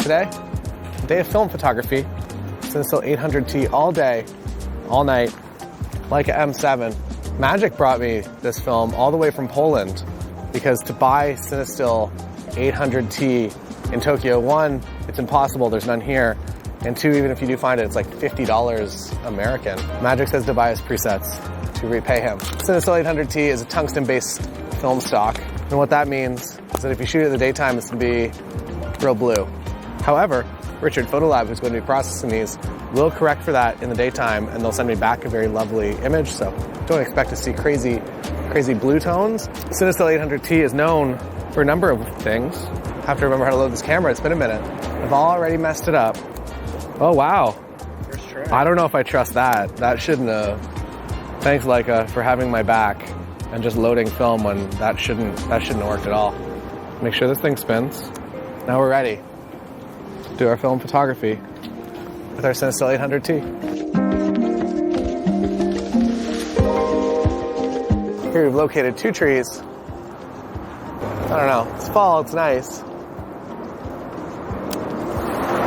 today, day of film photography. Cinestill 800T all day, all night, Leica M7. Magic brought me this film all the way from Poland because to buy Cinestill 800T in Tokyo, one, it's impossible, there's none here, and two, even if you do find it, it's like $50 American. Magic says to buy his presets to repay him. Cinestill 800T is a tungsten-based film stock, and what that means is that if you shoot it in the daytime, it's going to be real blue. However, Richard Photolab, who's going to be processing these, will correct for that in the daytime, and they'll send me back a very lovely image, so don't expect to see crazy blue tones. Cinestill 800T is known for a number of things. I have to remember how to load this camera, it's been a minute. I've already messed it up. Oh wow. First try. I don't know if I trust that. That shouldn't have. Thanks Leica for having my back and just loading film when that shouldn't have worked at all. Make sure this thing spins. Now we're ready to do our film photography with our Cinestill 800T. Here we've located 2 trees. I don't know, it's fall, it's nice.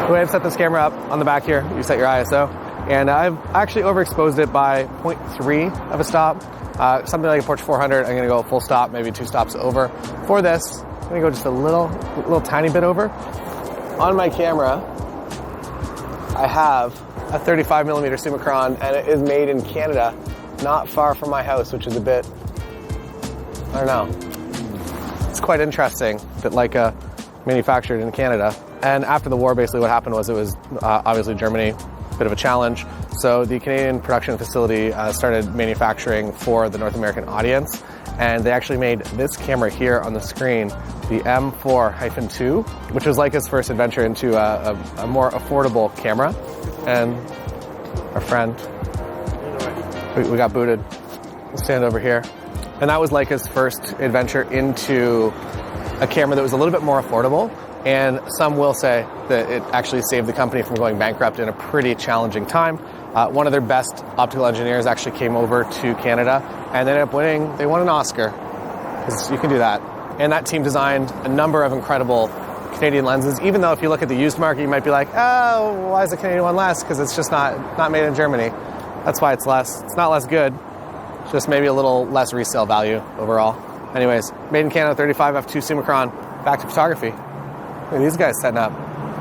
The way I've set this camera up on the back here, you set your ISO, and I've actually overexposed it by 0.3 of a stop. Something like a Portra 400, I'm gonna go full stop, maybe 2 stops over. For this, I'm gonna go just a little tiny bit over. On my camera, I have a 35mm Summicron, and it is made in Canada, not far from my house, which is a bit, I don't know. It's quite interesting that Leica manufactured in Canada. And after the war, basically what happened was it was obviously Germany, a bit of a challenge. So the Canadian production facility started manufacturing for the North American audience. And they actually made this camera here on the screen, the M4-2, which was Leica's first adventure into a more affordable camera. And our friend, we got booted. We'll stand over here. And that was Leica's first adventure into a camera that was a little bit more affordable. And some will say that it actually saved the company from going bankrupt in a pretty challenging time. One of their best optical engineers actually came over to Canada and they ended up winning, they won an Oscar, because you can do that. And that team designed a number of incredible Canadian lenses, even though if you look at the used market, you might be like, oh, why is the Canadian one less? Because it's just not made in Germany. That's why it's less. It's not less good, it's just maybe a little less resale value overall. Anyways, made in Canada, 35 f2 Summicron, back to photography. Look at these guys setting up.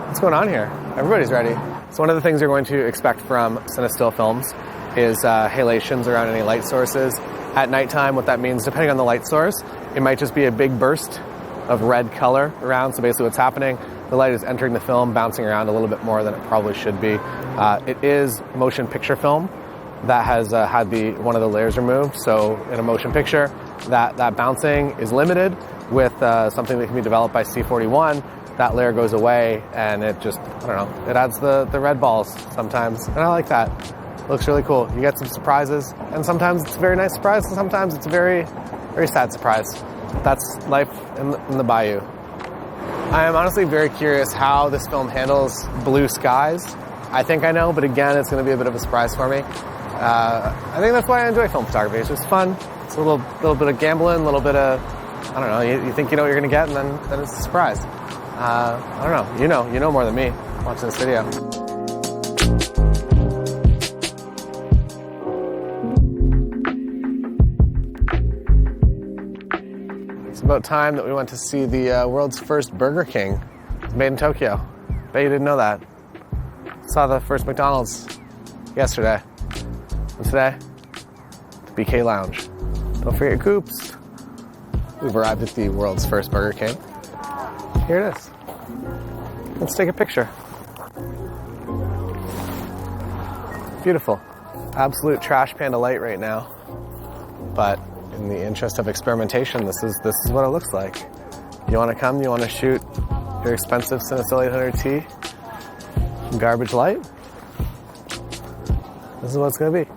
What's going on here? Everybody's ready. So one of the things you're going to expect from Cinestill films is halations around any light sources. At nighttime, what that means, depending on the light source, it might just be a big burst of red color around. So basically what's happening, the light is entering the film, bouncing around a little bit more than it probably should be. It is motion picture film that has had one of the layers removed. So in a motion picture, that bouncing is limited with something that can be developed by C41. That layer goes away and it just, I don't know, it adds the red balls sometimes. And I like that. It looks really cool. You get some surprises, and sometimes it's a very nice surprise, and sometimes it's a very, very sad surprise. That's life in the bayou. I am honestly very curious how this film handles blue skies. I think I know, but again, it's going to be a bit of a surprise for me. I think that's why I enjoy film photography. It's just fun. It's a little bit of gambling, a little bit of, I don't know, you think you know what you're going to get, and then it's a surprise. I don't know. You know more than me watching this video. It's about time that we went to see the world's first Burger King. It's made in Tokyo. Bet you didn't know that. Saw the first McDonald's yesterday. And today, the BK Lounge. Don't forget your coops. We've arrived at the world's first Burger King. Here it is. Let's take a picture. Beautiful. Absolute trash panda light right now. But in the interest of experimentation, this is what it looks like. You want to come, you want to shoot your expensive Cinestill 800T garbage light? This is what it's going to be.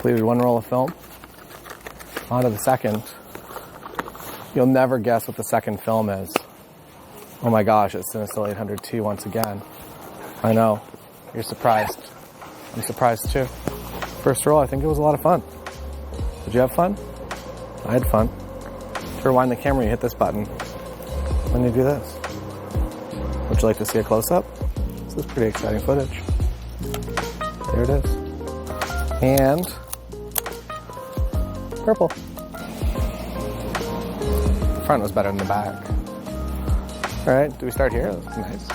completed one roll of film. On to the second. You'll never guess what the second film is. Oh my gosh, it's Cinestill 800T once again. I know. You're surprised. I'm surprised too. First roll, I think it was a lot of fun. Did you have fun? I had fun. To rewind the camera, you hit this button. Then you do this. Would you like to see a close-up? This is pretty exciting footage. There it is. And purple. The front was better than the back. All right, do we start here? That's nice.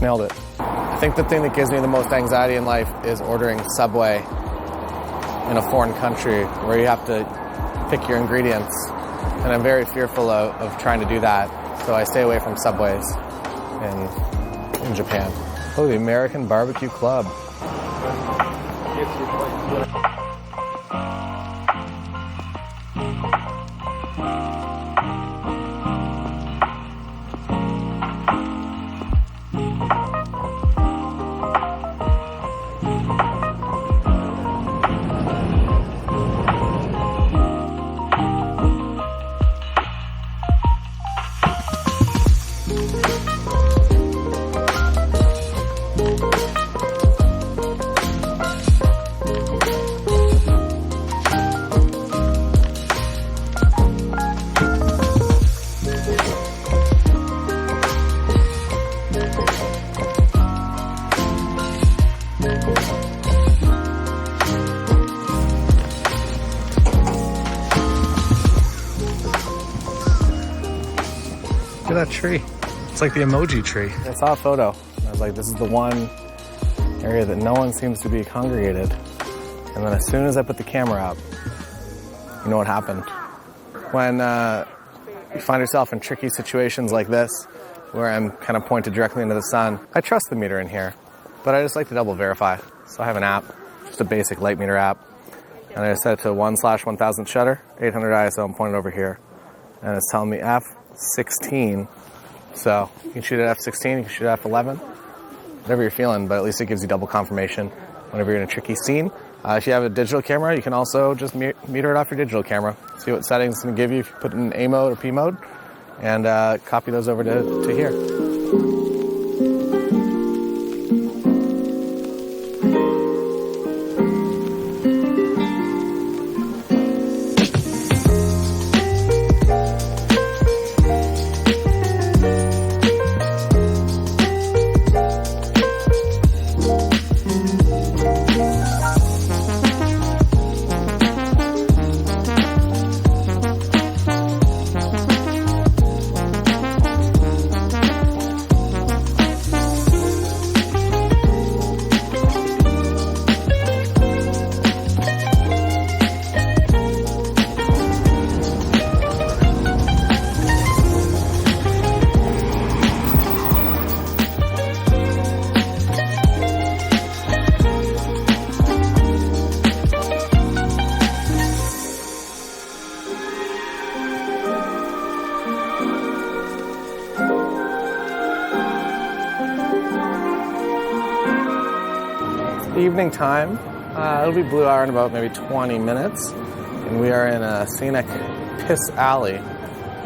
Nailed it. I think the thing that gives me the most anxiety in life is ordering Subway in a foreign country where you have to pick your ingredients. And I'm very fearful of trying to do that. So I stay away from Subways in Japan. Oh, the American Barbecue Club. Look at that tree. It's like the emoji tree. I saw a photo. I was like, this is the one area that no one seems to be congregated. And then as soon as I put the camera up, you know what happened? When you find yourself in tricky situations like this, where I'm kind of pointed directly into the sun, I trust the meter in here, but I just like to double verify. So I have an app, just a basic light meter app. And I set it to 1/1000 shutter, 800 ISO, I'm pointed over here. And it's telling me f/16. So you can shoot at f/16, you can shoot at f/11, whatever you're feeling, but at least it gives you double confirmation whenever you're in a tricky scene. If you have a digital camera, you can also just meter it off your digital camera. See what settings it's going to give you if you put it in A mode or P mode, and copy those over to here. Evening time. It'll be blue hour in about maybe 20 minutes, and we are in a scenic piss alley,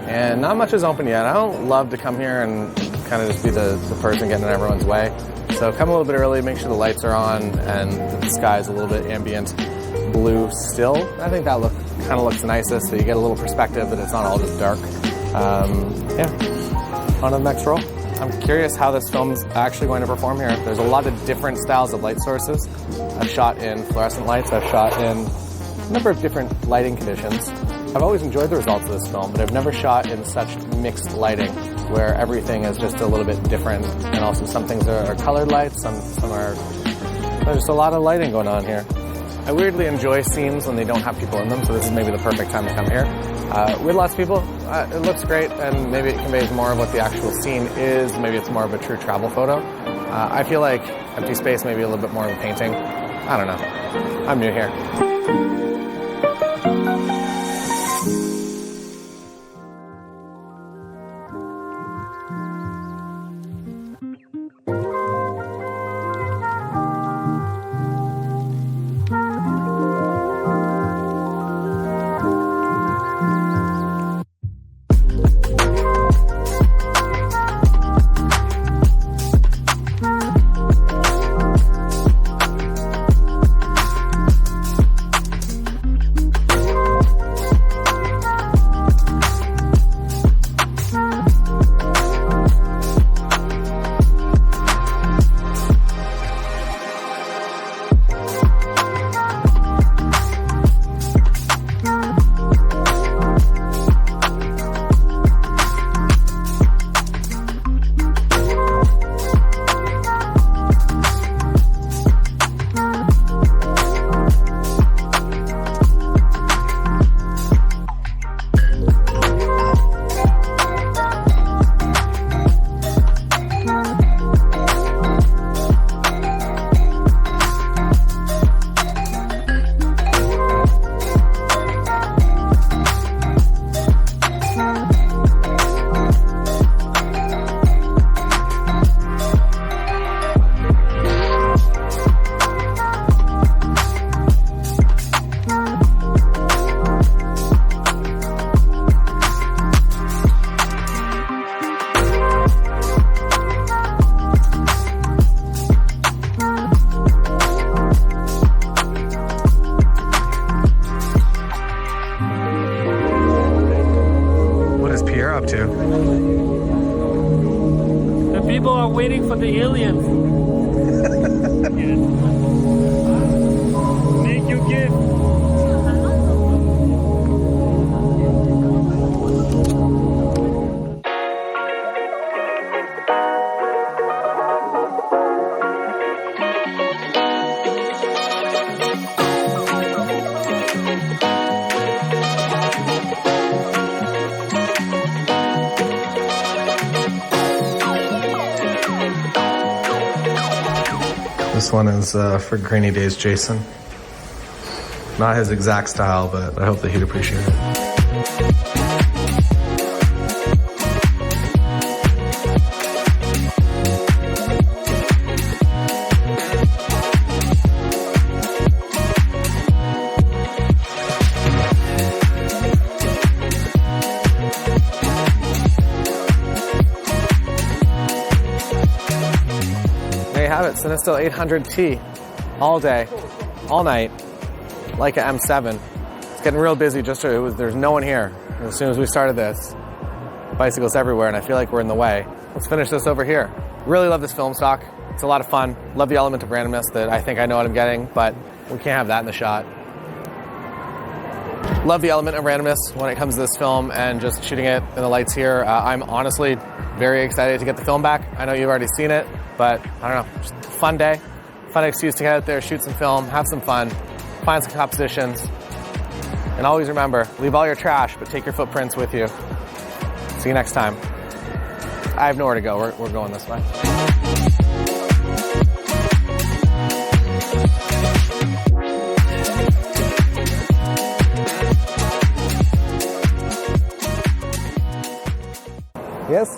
and not much is open yet. I don't love to come here and kind of just be the person getting in everyone's way, so come a little bit early, make sure the lights are on and the sky is a little bit ambient blue still. I think that kind of looks nicest, so you get a little perspective that it's not all just dark. Yeah, on to the next roll. I'm curious how this film's actually going to perform here. There's a lot of different styles of light sources. I've shot in fluorescent lights, I've shot in a number of different lighting conditions. I've always enjoyed the results of this film, but I've never shot in such mixed lighting where everything is just a little bit different, and also some things are colored lights, some are... There's just a lot of lighting going on here. I weirdly enjoy scenes when they don't have people in them, so this is maybe the perfect time to come here. With lots of people, it looks great, and maybe it conveys more of what the actual scene is. Maybe it's more of a true travel photo. I feel like empty space may be a little bit more of a painting. I don't know. I'm new here. waiting for the aliens. Yes. Make you gift. This one is for Grainy Days Jason. Not his exact style, but I hope that he'd appreciate it. There you have it, Cinestill 800T, all day, all night, Leica M7. It's getting real busy. There's no one here. As soon as we started this, bicycles everywhere, and I feel like we're in the way. Let's finish this over here. Really love this film stock. It's a lot of fun. Love the element of randomness that I think I know what I'm getting, but we can't have that in the shot. Love the element of randomness when it comes to this film and just shooting it in the lights here. I'm honestly very excited to get the film back. I know you've already seen it, but I don't know, just a fun day, fun excuse to get out there, shoot some film, have some fun, find some compositions, and always remember, leave all your trash, but take your footprints with you. See you next time. I have nowhere to go. We're going this way. Yes?